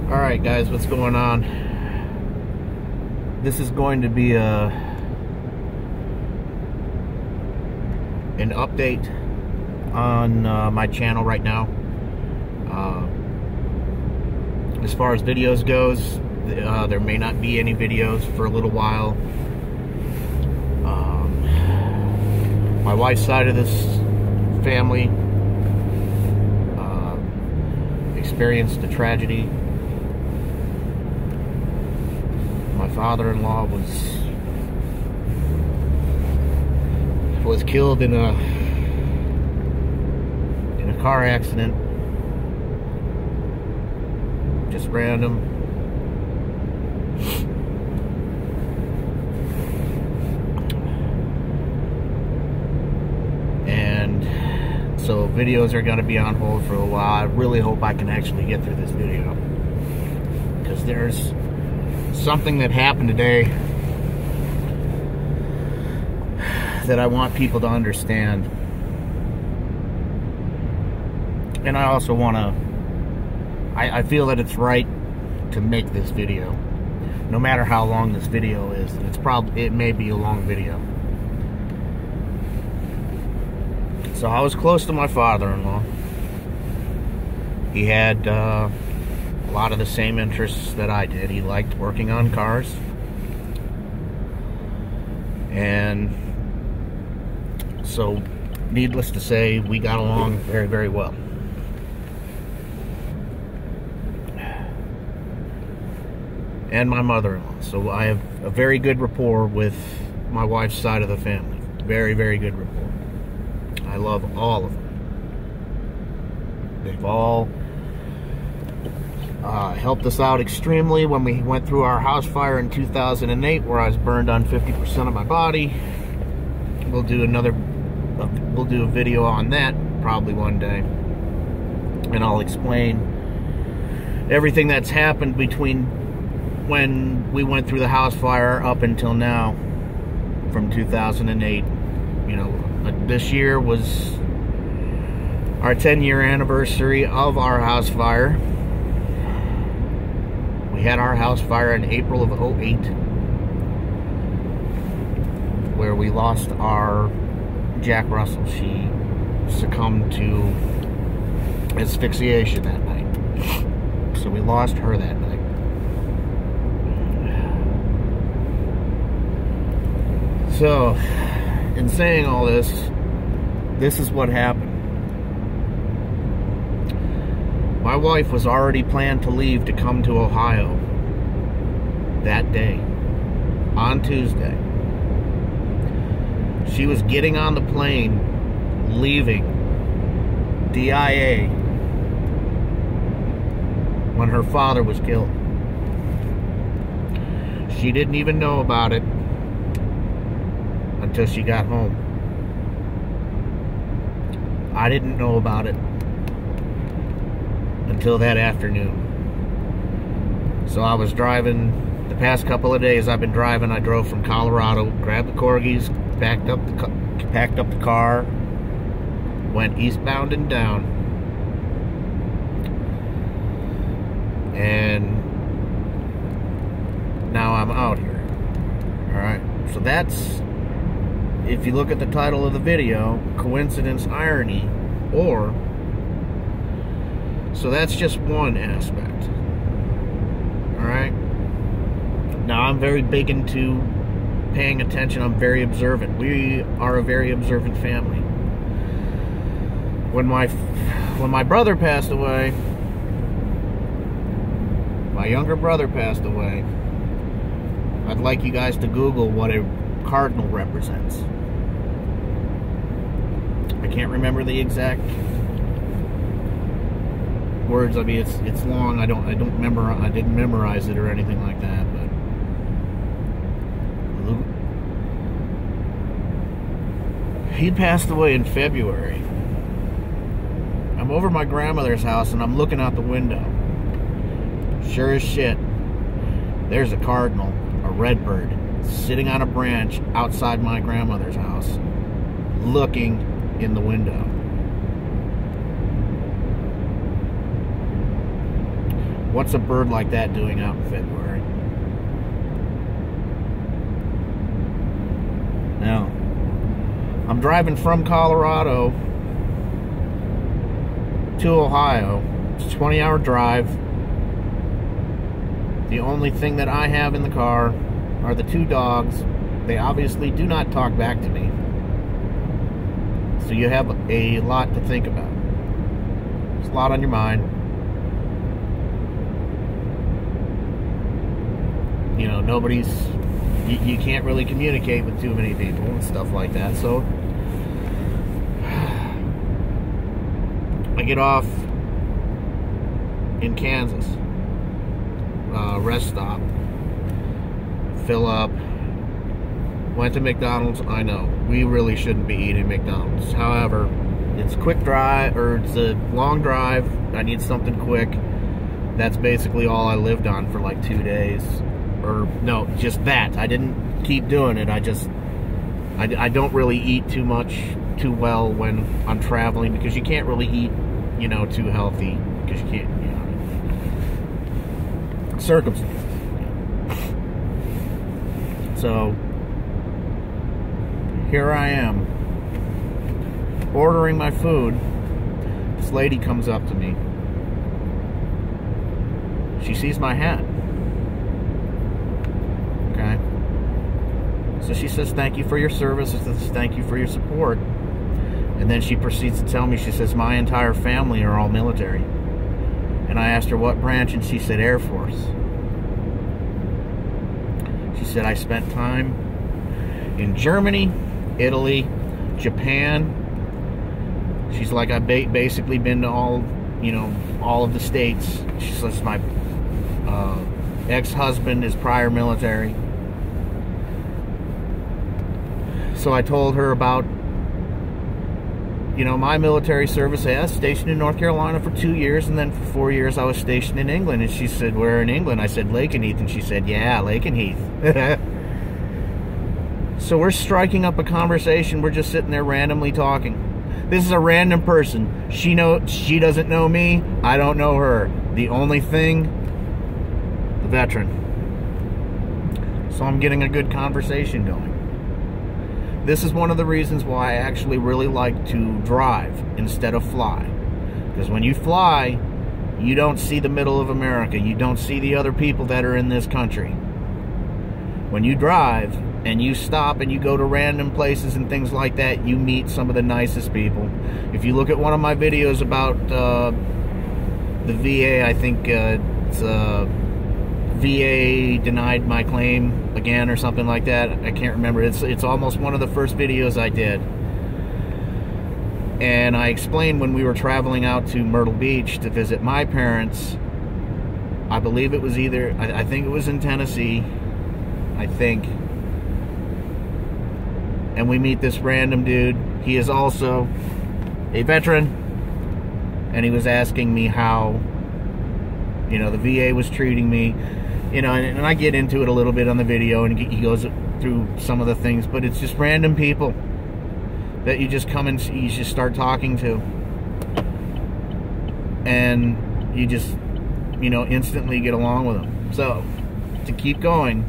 Alright guys, what's going on? This is going to be an update on my channel right now. As far as videos goes, there may not be any videos for a little while. My wife's side of this family experienced a tragedy. My father-in-law was killed in a car accident. Just random. And so videos are going to be on hold for a while. I really hope I can actually get through this video, because there's something that happened today that I want people to understand. And I also want to, I feel that it's right to make this video, no matter how long this video is. It may be a long video. So I was close to my father-in-law. He had a lot of the same interests that I did. He liked working on cars. And so, needless to say, we got along very, very well. And my mother-in-law. So I have a very good rapport with my wife's side of the family. Very, very good rapport. I love all of them. They've all helped us out extremely when we went through our house fire in 2008, where I was burned on 50% of my body. We'll do a video on that probably one day, and I'll explain everything that's happened between when we went through the house fire up until now, from 2008. You know, this year was our 10-year anniversary of our house fire. We had our house fire in April of '08, where we lost our Jack Russell. She succumbed to asphyxiation that night. So we lost her that night. So, in saying all this, this is what happened. My wife was already planned to leave to come to Ohio that day, on Tuesday. She was getting on the plane, leaving DIA, when her father was killed. She didn't even know about it until she got home. I didn't know about it until that afternoon. So I was driving, the past couple of days I've been driving. I drove from Colorado, grabbed the corgis, packed up the car, went eastbound and down, and now I'm out here. Alright, so that's, if you look at the title of the video, coincidence, irony, or, so that's just one aspect. Alright? Now, I'm very big into paying attention. I'm very observant. We are a very observant family. When my brother passed away, my younger brother passed away, I'd like you guys to Google what a cardinal represents. I can't remember the exact words. I mean, it's long. I didn't memorize it or anything like that. But he passed away in February. I'm over at my grandmother's house and I'm looking out the window. Sure as shit, there's a cardinal, a redbird, sitting on a branch outside my grandmother's house, looking in the window. What's a bird like that doing out in February? Now, I'm driving from Colorado to Ohio. It's a 20-hour drive. The only thing that I have in the car are the 2 dogs. They obviously do not talk back to me. So you have a lot to think about. There's a lot on your mind. You know, you can't really communicate with too many people and stuff like that. So I get off in Kansas, rest stop, fill up, went to McDonald's. I know, we really shouldn't be eating McDonald's. However, it's a quick drive, or it's a long drive. I need something quick. That's basically all I lived on for like 2 days. Or, no, just that. I didn't keep doing it. I don't really eat too well when I'm traveling, because you can't really eat, you know, too healthy, because you can't, you know, circumstances. So here I am, ordering my food. This lady comes up to me. She sees my hat. Okay. So she says, "Thank you for your service." She says, "Thank you for your support." And then she proceeds to tell me, she says, "My entire family are all military." And I asked her what branch, and she said Air Force. She said, "I spent time in Germany, Italy, Japan." She's like, "I've basically been to all, you know, all of the states." She says, "My ex-husband is prior military." So I told her about, you know, my military service. I was stationed in North Carolina for 2 years, and then for 4 years I was stationed in England. And she said, "Where in England?" I said, "Lakenheath." And she said, "Yeah, Lakenheath." So we're striking up a conversation. We're just sitting there randomly talking. This is a random person. She doesn't know me. I don't know her. The only thing, the veteran. So I'm getting a good conversation going. This is one of the reasons why I actually really like to drive instead of fly. Because when you fly, you don't see the middle of America. You don't see the other people that are in this country. When you drive and you stop and you go to random places and things like that, you meet some of the nicest people. If you look at one of my videos about the VA, I think it's VA denied my claim again or something like that. I can't remember. It's almost one of the first videos I did. And I explained when we were traveling out to Myrtle Beach to visit my parents. I believe it was I think it was in Tennessee, I think. And we meet this random dude. He is also a veteran. And he was asking me how, you know, the VA was treating me. You know, and I get into it a little bit on the video, and he goes through some of the things, but it's just random people that you just come and you just start talking to, and you just, you know, instantly get along with them. So to keep going,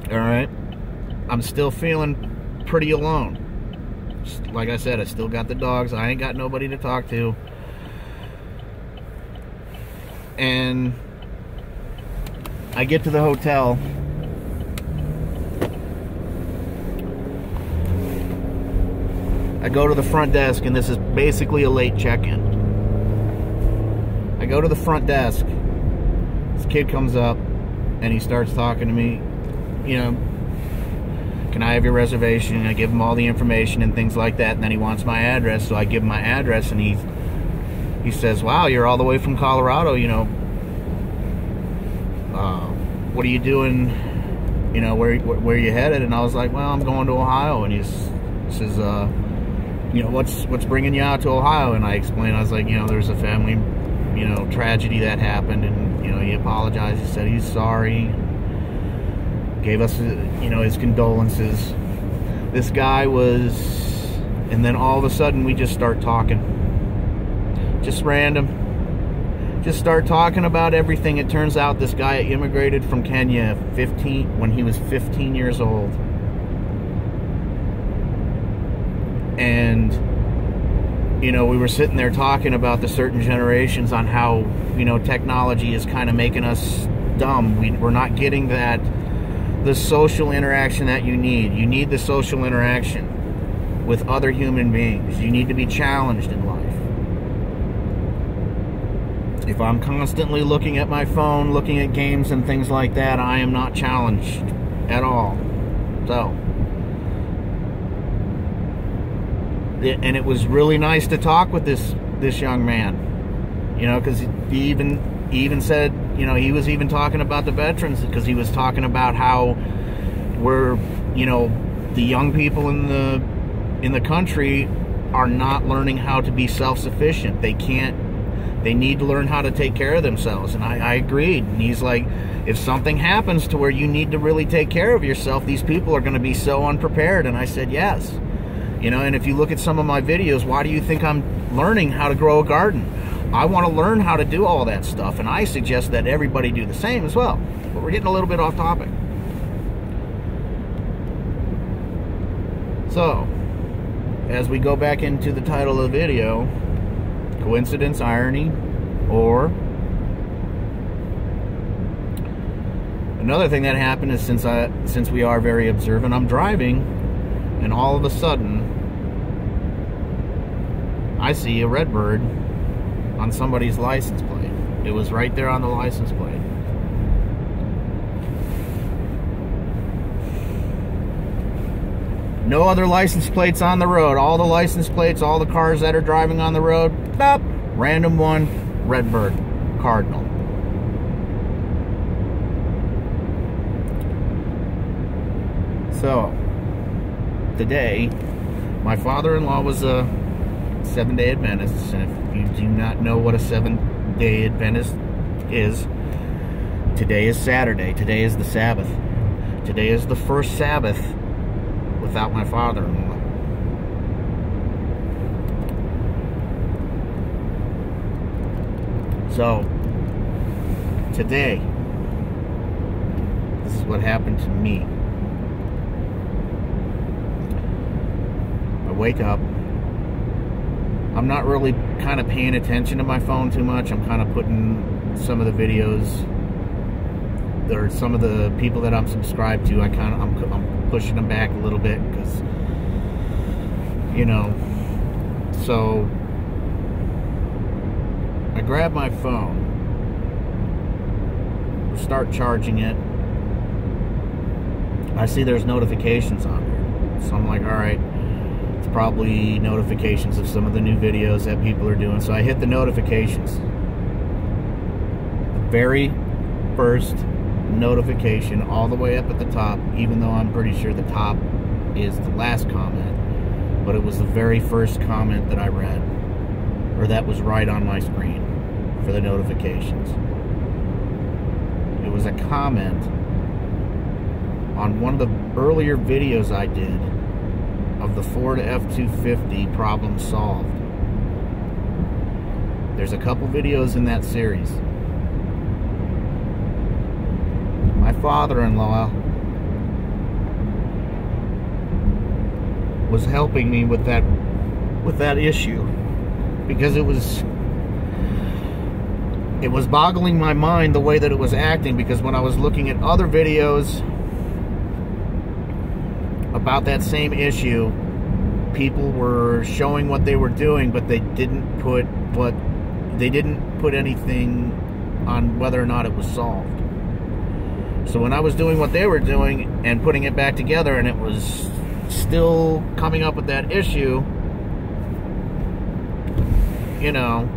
all right, I'm still feeling pretty alone. Like I said, I still got the dogs. I ain't got nobody to talk to. And I get to the hotel. I go to the front desk, and this is basically a late check-in. I go to the front desk. This kid comes up, and he starts talking to me. You know, "Can I have your reservation?" And I give him all the information and things like that. And then he wants my address, so I give him my address, and he says, "Wow, you're all the way from Colorado, you know. What are you doing? You know, where are you headed?" And I was like, "Well, I'm going to Ohio." And he says, "You know, what's bringing you out to Ohio?" And I explained. I was like, "You know, there's a family, you know, tragedy that happened," and, you know, he apologized. He said he's sorry. Gave us, you know, his condolences. This guy was, and then all of a sudden we just start talking. Just random. just start talking about everything. It turns out this guy immigrated from Kenya when he was 15 years old. And, you know, we were sitting there talking about the certain generations on how, you know, technology is kind of making us dumb. We're not getting the social interaction that you need. You need the social interaction with other human beings. You need to be challenged in life. If I'm constantly looking at my phone, looking at games and things like that, I am not challenged at all. So, and it was really nice to talk with this young man, you know, because he even said, you know, he was even talking about the veterans, because he was talking about how we're, you know, the young people in the country are not learning how to be self-sufficient. They need to learn how to take care of themselves. And I agreed. And he's like, if something happens to where you need to really take care of yourself, these people are going to be so unprepared. And I said, yes. You know, and if you look at some of my videos, why do you think I'm learning how to grow a garden? I want to learn how to do all that stuff. And I suggest that everybody do the same as well. But we're getting a little bit off topic. So, as we go back into the title of the video, coincidence, irony, or another thing that happened is since we are very observant, I'm driving, and all of a sudden I see a red bird on somebody's license plate. It was right there on the license plate. No other license plates on the road. All the license plates, all the cars that are driving on the road, bop, random one, redbird, cardinal. So, today, my father-in-law was a 7-day Adventist, and if you do not know what a 7-day Adventist is, today is Saturday. Today is the Sabbath. Today is the first Sabbath without my father-in-law. So, today, this is what happened to me. I wake up. I'm not really kind of paying attention to my phone too much. I'm kind of putting some of the videos, or some of the people that I'm subscribed to, I'm pushing them back a little bit, because, you know, so I grab my phone, start charging it. I see there's notifications on there, so I'm like, all right, it's probably notifications of some of the new videos that people are doing. So I hit the notifications. The very first notification, all the way up at the top, even though I'm pretty sure the top is the last comment, but it was the very first comment that I read, or that was right on my screen for the notifications. It was a comment on one of the earlier videos I did of the Ford F-250 problem solved. There's a couple videos in that series. My father-in-law was helping me with that issue, because it was boggling my mind the way that it was acting, because when I was looking at other videos about that same issue, people were showing what they were doing, but they didn't put anything on whether or not it was solved. So when I was doing what they were doing and putting it back together, and it was still coming up with that issue, you know,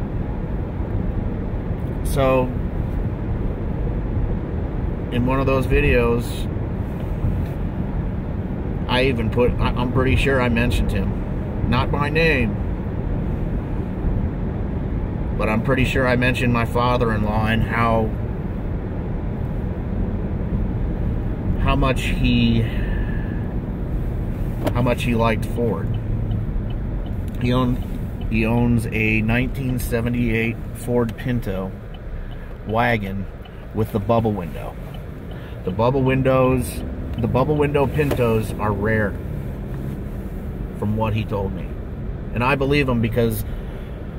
so in one of those videos, I even put, I'm pretty sure I mentioned him, not by name, but I'm pretty sure I mentioned my father-in-law and how much he liked Ford. He owns a 1978 Ford Pinto, wagon with the bubble window. The bubble window Pintos are rare, from what he told me. And I believe him because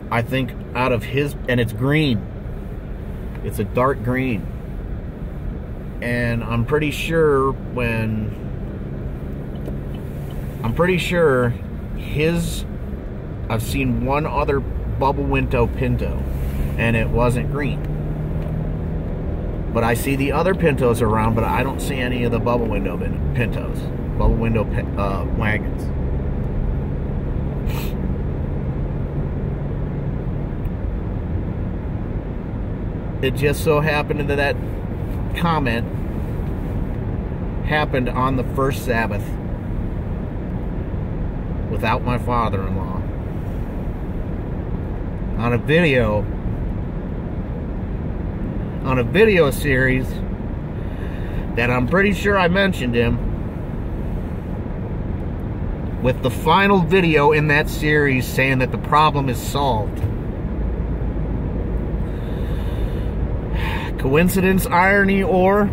I think out of his, and it's green. It's a dark green. And I'm pretty sure I've seen one other bubble window Pinto, and it wasn't green. But I see the other Pintos around, but I don't see any of the bubble window Pintos, bubble window wagons. It just so happened that comment happened on the first Sabbath without my father-in-law on a video series that I'm pretty sure I mentioned him, with the final video in that series saying that the problem is solved. Coincidence, irony, or...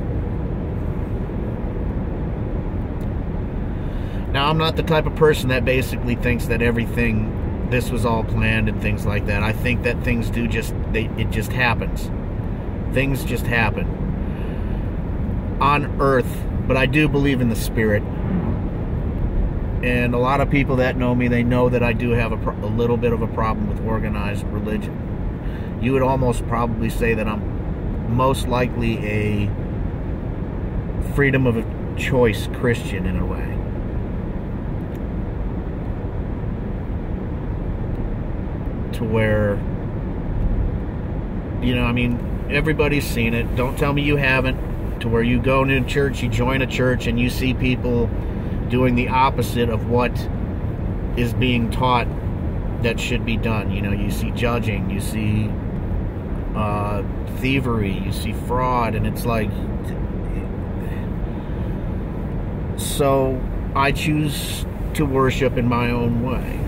Now, I'm not the type of person that basically thinks that everything, this was all planned and things like that. I think that things do it just happens. Things just happen on earth, but I do believe in the spirit. And a lot of people that know me, they know that I do have a little bit of a problem with organized religion. You would almost probably say that I'm most likely a freedom of choice Christian in a way. To where, you know, I mean, everybody's seen it. Don't tell me you haven't. To where you go to church, you join a church, and you see people doing the opposite of what is being taught that should be done. You know, you see judging, you see thievery, you see fraud, and it's like... So I choose to worship in my own way,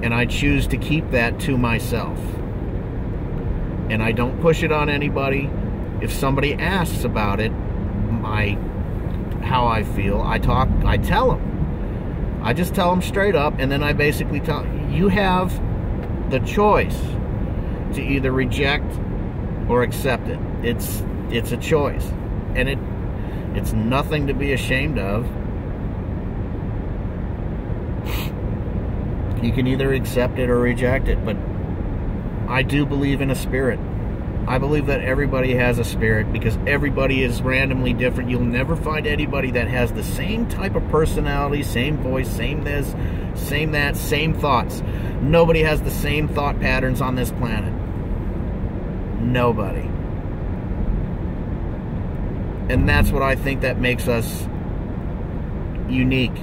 and I choose to keep that to myself, and I don't push it on anybody. If somebody asks about it, how I feel, I tell them. I just tell them straight up, and then I basically tell you have the choice to either reject or accept it. It's a choice, and it's nothing to be ashamed of. You can either accept it or reject it, but I do believe in a spirit. I believe that everybody has a spirit, because everybody is randomly different. You'll never find anybody that has the same type of personality, same voice, same this, same that, same thoughts. Nobody has the same thought patterns on this planet. Nobody. And that's what I think that makes us unique,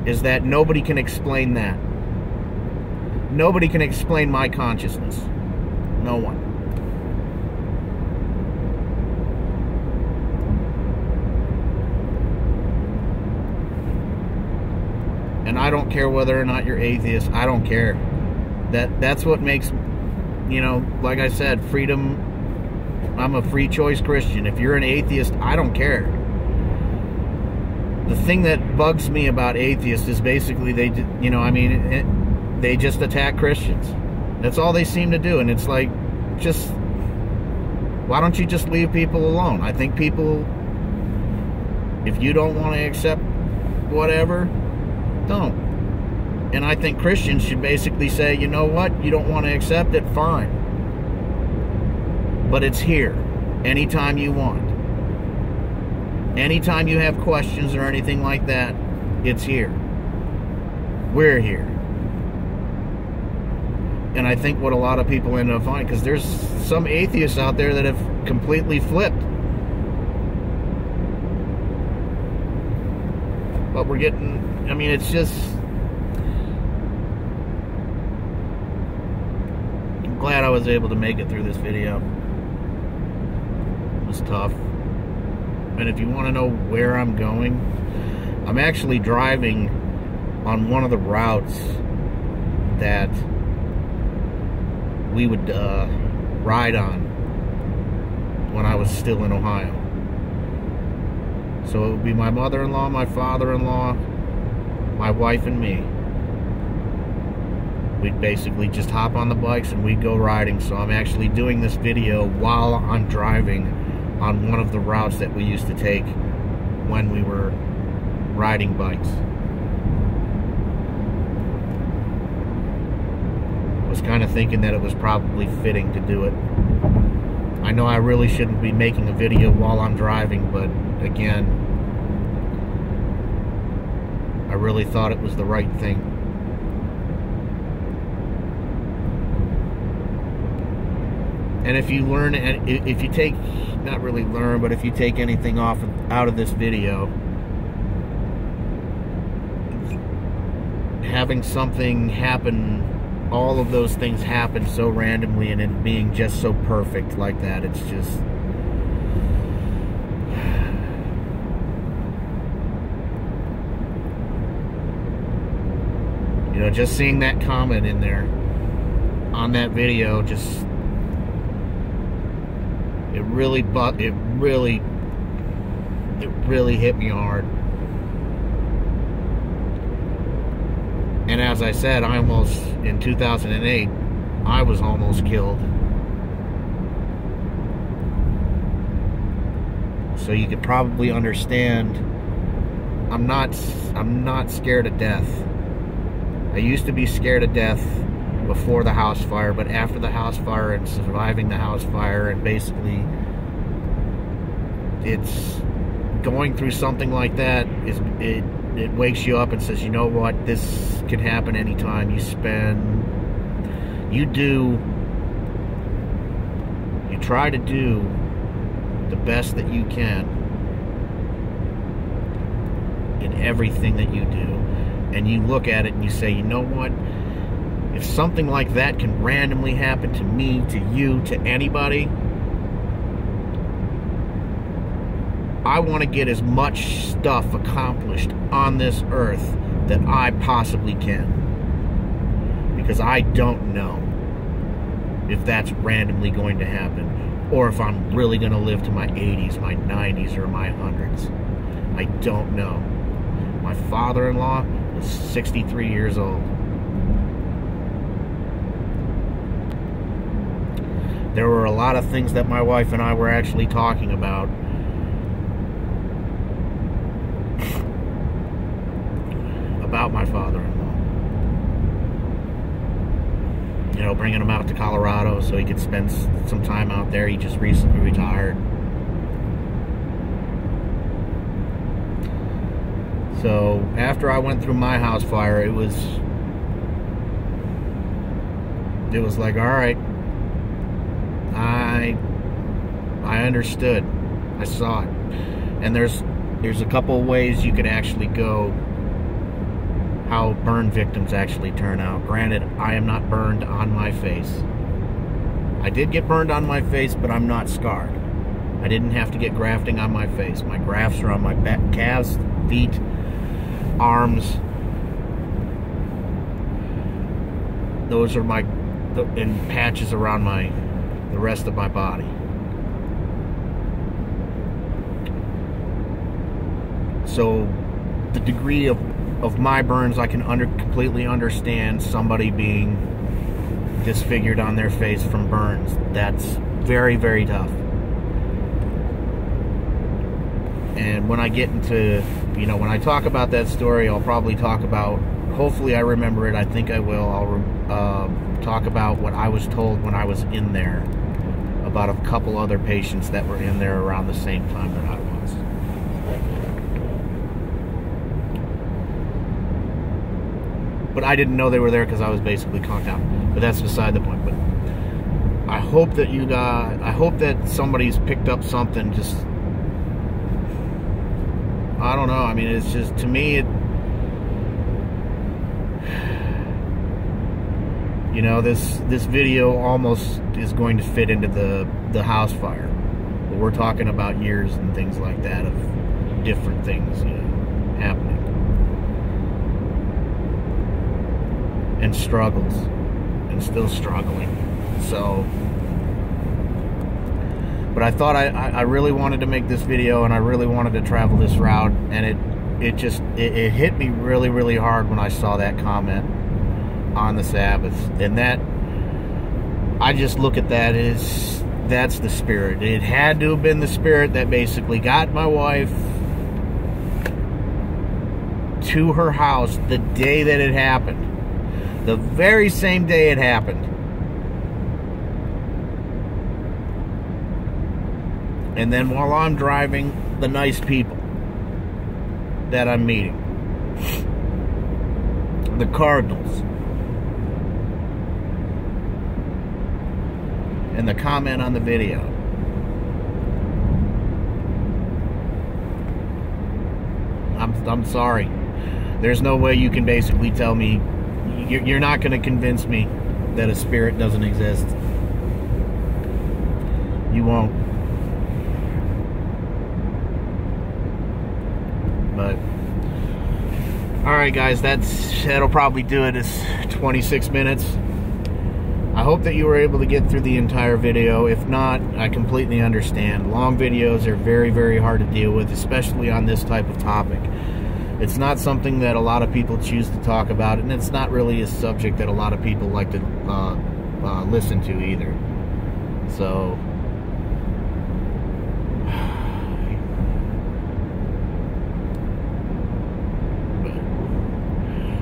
is that nobody can explain that. Nobody can explain my consciousness. No one. And I don't care whether or not you're atheist. I don't care. That's what makes, you know, like I said, freedom. I'm a free choice Christian. If you're an atheist, I don't care. The thing that bugs me about atheists is basically they just attack Christians. That's all they seem to do, and it's like, just, why don't you just leave people alone? I think people, if you don't want to accept whatever, don't. And I think Christians should basically say, you know what, you don't want to accept it, fine. But it's here, anytime you want. Anytime you have questions or anything like that, it's here. We're here. And I think what a lot of people end up finding, because there's some atheists out there that have completely flipped. But we're getting, I mean, it's just, I'm glad I was able to make it through this video. It was tough. And if you want to know where I'm going, I'm actually driving on one of the routes that we would ride on when I was still in Ohio. So it would be my mother-in-law, my father-in-law, my wife, and me. We'd basically just hop on the bikes and we'd go riding. So I'm actually doing this video while I'm driving on one of the routes that we used to take when we were riding bikes. I was kind of thinking that it was probably fitting to do it. I know I really shouldn't be making a video while I'm driving, but again, I really thought it was the right thing. And if you learn, if you take, not really learn, but if you take anything out of this video, having something happen, all of those things happen so randomly, and it being just so perfect like that, it's just, you know, just seeing that comment in there on that video, just, it really hit me hard. And as I said, in 2008, I was almost killed. So you could probably understand, I'm not scared of death. I used to be scared of death before the house fire, but after the house fire and surviving the house fire, and basically it's going through something like that, it wakes you up and says, you know what, this could happen anytime. You try to do the best that you can in everything that you do, and you look at it and you say, you know what, if something like that can randomly happen to me, to you, to anybody, I want to get as much stuff accomplished on this earth that I possibly can. Because I don't know if that's randomly going to happen, or if I'm really going to live to my 80s, my 90s, or my 100s. I don't know. My father-in-law was 63 years old. There were a lot of things that my wife and I were actually talking about my father-in-law. You know, bringing him out to Colorado so he could spend some time out there. He just recently retired. So after I went through my house fire, it was like, all right, I understood. I saw it. And there's a couple of ways you could actually go how burn victims actually turn out. Granted, I am not burned on my face. I did get burned on my face, but I'm not scarred. I didn't have to get grafting on my face. My grafts are on my back, calves, feet, arms. Those are and patches around the rest of my body. So the degree of my burns, I can completely understand somebody being disfigured on their face from burns. That's very, very tough. And when I get into, you know, when I talk about that story, I'll probably talk about, hopefully I remember it, I think I will, I'll talk about what I was told when I was in there about a couple other patients that were in there around the same time that I was. But I didn't know they were there because I was basically conked out. But that's beside the point. But I hope that I hope that somebody's picked up something. Just, I don't know. I mean, it's just, to me, you know, this video almost is going to fit into the house fire. But we're talking about years and things like that of different things, you know, happening. And struggles, and still struggling. So But I thought I really wanted to make this video, and I really wanted to travel this route, and it hit me really, really hard when I saw that comment on the Sabbath. And that, I just look at that as, that's the spirit. It had to have been the spirit that basically got my wife to her house the day that it happened. The very same day it happened. And then while I'm driving, the nice people that I'm meeting, the Cardinals, and the comment on the video. I'm sorry. There's no way you can basically tell me, you're not going to convince me that a spirit doesn't exist. You won't. But alright guys, that'll probably do it. It's 26 minutes. I hope that you were able to get through the entire video. If not, I completely understand. Long videos are very, very hard to deal with, especially on this type of topic. It's not something that a lot of people choose to talk about, and it's not really a subject that a lot of people like to listen to either. So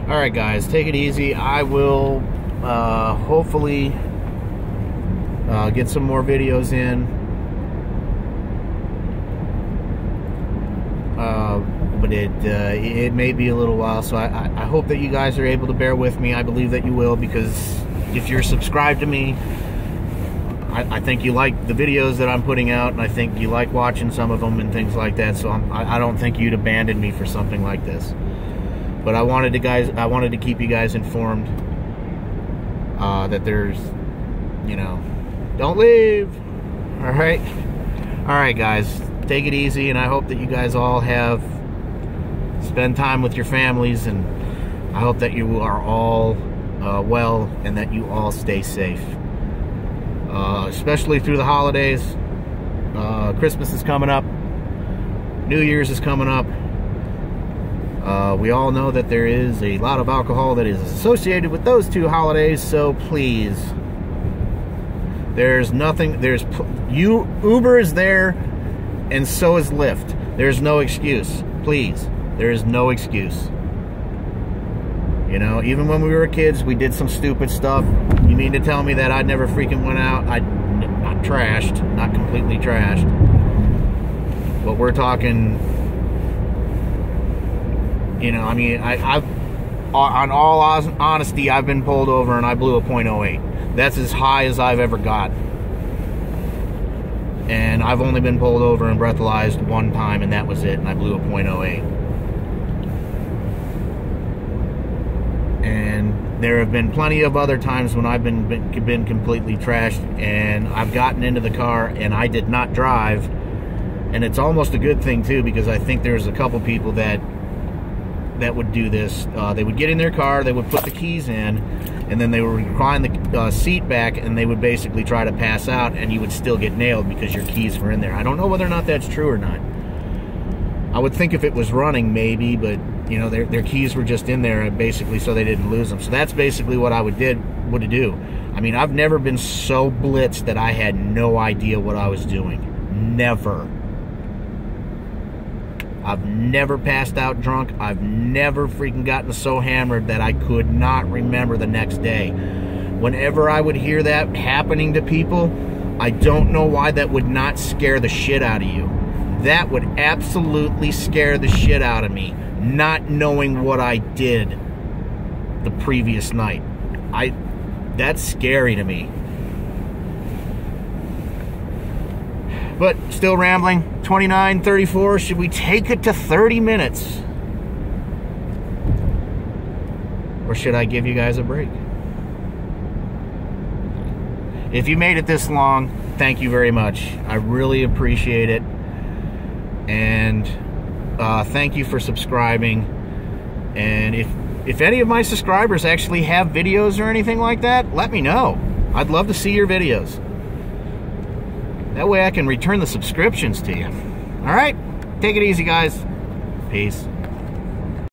alright guys, take it easy. I will hopefully get some more videos in. But it may be a little while, so I hope that you guys are able to bear with me. I believe that you will, because if you're subscribed to me, I think you like the videos that I'm putting out, and I think you like watching some of them and things like that. So I don't think you'd abandon me for something like this. But I wanted to keep you guys informed that there's, you know, don't leave. All right, guys, take it easy, and I hope that you guys all spend time with your families, and I hope that you are all well, and that you all stay safe, especially through the holidays. Christmas is coming up. New Year's is coming up. We all know that there is a lot of alcohol that is associated with those two holidays, so please, Uber is there, and so is Lyft. There's no excuse. Please, there is no excuse. You know, even when we were kids, we did some stupid stuff. You mean to tell me that I never freaking went out? Not trashed, not completely trashed, but we're talking, you know, I mean, I've, on all honesty, I've been pulled over and I blew a .08. That's as high as I've ever got. And I've only been pulled over and breathalyzed one time, and that was it, and I blew a .08. And there have been plenty of other times when I've been completely trashed, and I've gotten into the car and I did not drive. And it's almost a good thing too, because I think there's a couple people that would do this. They would get in their car, they would put the keys in, and then they would recline the seat back, and they would basically try to pass out, and you would still get nailed because your keys were in there. I don't know whether or not that's true or not. I would think if it was running, maybe, but you know, their keys were just in there, basically, so they didn't lose them. So that's basically what I would do. I mean, I've never been so blitzed that I had no idea what I was doing. Never. I've never passed out drunk. I've never freaking gotten so hammered that I could not remember the next day. Whenever I would hear that happening to people, I don't know why that would not scare the shit out of you. That would absolutely scare the shit out of me, not knowing what I did the previous night. That's scary to me. But still rambling. 29:34. Should we take it to 30 minutes? Or should I give you guys a break? If you made it this long, thank you very much. I really appreciate it. And thank you for subscribing. And if any of my subscribers actually have videos or anything like that, let me know. I'd love to see your videos. That way I can return the subscriptions to you. All right? Take it easy, guys. Peace.